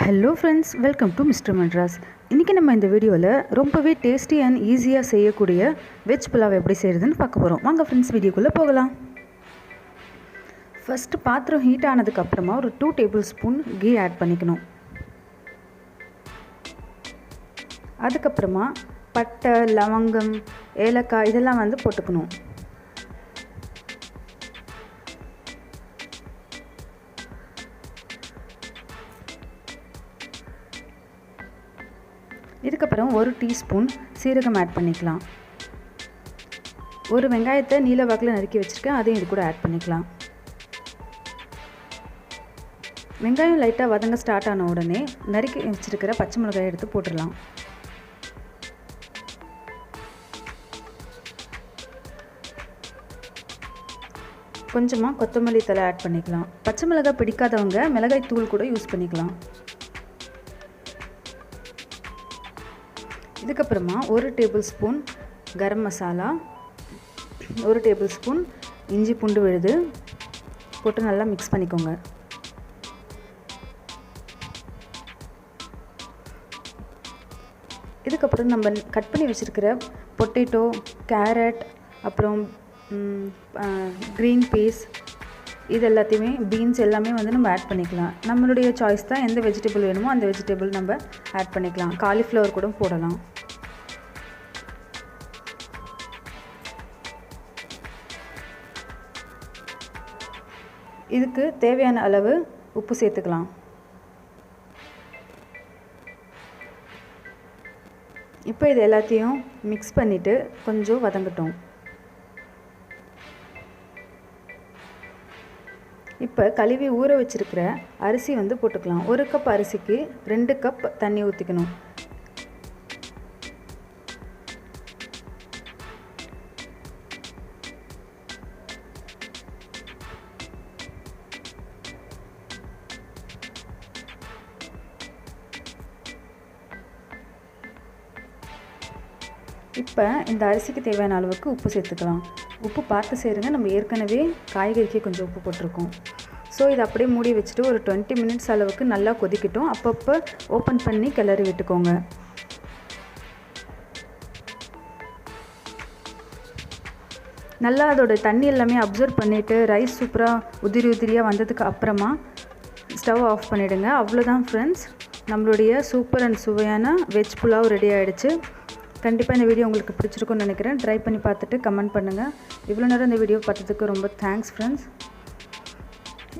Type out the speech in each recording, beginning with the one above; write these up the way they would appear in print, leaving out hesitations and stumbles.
Hello friends, welcome to mister Madras. இன்றைக்கி நம்ம இந்த வீடியோவில் ரொம்பவே டேஸ்டி அண்ட் ஈஸியாக செய்யக்கூடிய வெஜ் புலாவ் எப்படி செய்கிறதுன்னு பார்க்க போகிறோம். வாங்க ஃப்ரெண்ட்ஸ், வீடியோக்குள்ளே போகலாம். ஃபஸ்ட்டு பாத்திரம் ஹீட் ஆனதுக்கப்புறமா ஒரு 2 டேபிள் ஸ்பூன் கீ ஆட் பண்ணிக்கணும். அதுக்கப்புறமா பட்டை, லவங்கம், ஏலக்காய் இதெல்லாம் போட்டுக்கணும். இதுக்கப்புறம் 1 டீஸ்பூன் சீரகம் ஆட் பண்ணிக்கலாம். ஒரு வெங்காயத்தை நீல வாக்கில் நறுக்கி வச்சுருக்கேன், அதையும் இது கூட ஆட் பண்ணிக்கலாம். வெங்காயம் லைட்டாக வதங்க ஸ்டார்ட் ஆன உடனே நறுக்கி வச்சுருக்கிற பச்சை மிளகாயை எடுத்து போட்டுடலாம். கொஞ்சமாக கொத்தமல்லி தழை ஆட் பண்ணிக்கலாம். பச்சை மிளகாய் பிடிக்காதவங்க மிளகாய் தூள் கூட யூஸ் பண்ணிக்கலாம். இதுக்கப்புறமா 1 table spoon garam masala, 1 table spoon இஞ்சி பூண்டு விழுது போட்டு நல்லா மிக்ஸ் பண்ணிக்கோங்க. இதுக்கப்புறம் நம்ம கட் பண்ணி வச்சுருக்கிற பொட்டேட்டோ, கேரட், அப்புறம் க்ரீன் பீஸ் இது எல்லாத்தையுமே, பீன்ஸ் எல்லாமே நம்ம ஆட் பண்ணிக்கலாம். நம்மளுடைய சாய்ஸ் தான், எந்த வெஜிடபிள் வேணுமோ அந்த வெஜிடபிள் நம்ம ஆட் பண்ணிக்கலாம். காலிஃப்ளவர் கூட போடலாம். இதுக்கு தேவையான அளவு உப்பு சேர்த்துக்கலாம். இப்போ இது எல்லாத்தையும் மிக்ஸ் பண்ணிவிட்டு கொஞ்சம் வதங்கட்டும். இப்போ கழுவி ஊற வச்சுருக்கிற அரிசி போட்டுக்கலாம். 1 கப் அரிசிக்கு 2 கப் தண்ணி ஊற்றிக்கணும். இப்போ இந்த அரிசிக்கு தேவையான அளவுக்கு உப்பு சேர்த்துக்கலாம். உப்பு பார்த்து சேருங்க, நம்ம ஏற்கனவே காய்கறிக்கு கொஞ்சம் உப்பு போட்டிருக்கோம். ஸோ இதை அப்படியே மூடி வச்சுட்டு ஒரு 20 மினிட்ஸ் அளவுக்கு நல்லா கொதிக்கட்டும். அப்பப்போ ஓப்பன் பண்ணி கிளறி விட்டுக்கோங்க. நல்லா அதோட தண்ணி எல்லாமே அப்சர்வ் பண்ணிவிட்டு ரைஸ் சூப்பராக உதிரியாக வந்ததுக்கு அப்புறமா ஸ்டவ் ஆஃப் பண்ணிவிடுங்க. அவ்வளோதான் ஃப்ரெண்ட்ஸ், நம்மளுடைய சூப்பர் அண்ட் சுவையான வெஜ் புலாவ் ரெடி ஆகிடுச்சு. கண்டிப்பாக இந்த வீடியோ உங்களுக்கு பிடிச்சிருக்குன்னு நினைக்கிறேன். ட்ரை பண்ணி பார்த்துட்டு கமெண்ட் பண்ணுங்கள். இவ்வளோ நேரம் இந்த வீடியோ பார்த்ததுக்கு ரொம்ப தேங்க்ஸ் ஃப்ரெண்ட்ஸ்.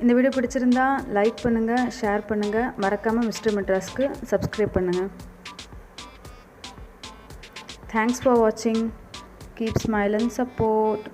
இந்த வீடியோ பிடிச்சிருந்தா லைக் பண்ணுங்கள், ஷேர் பண்ணுங்கள், மறக்காமல் மிஸ்டர் மெட்ராஸ்க்கு சப்ஸ்கிரைப் பண்ணுங்கள். தேங்க்ஸ் ஃபார் வாட்சிங். Keep smile and support.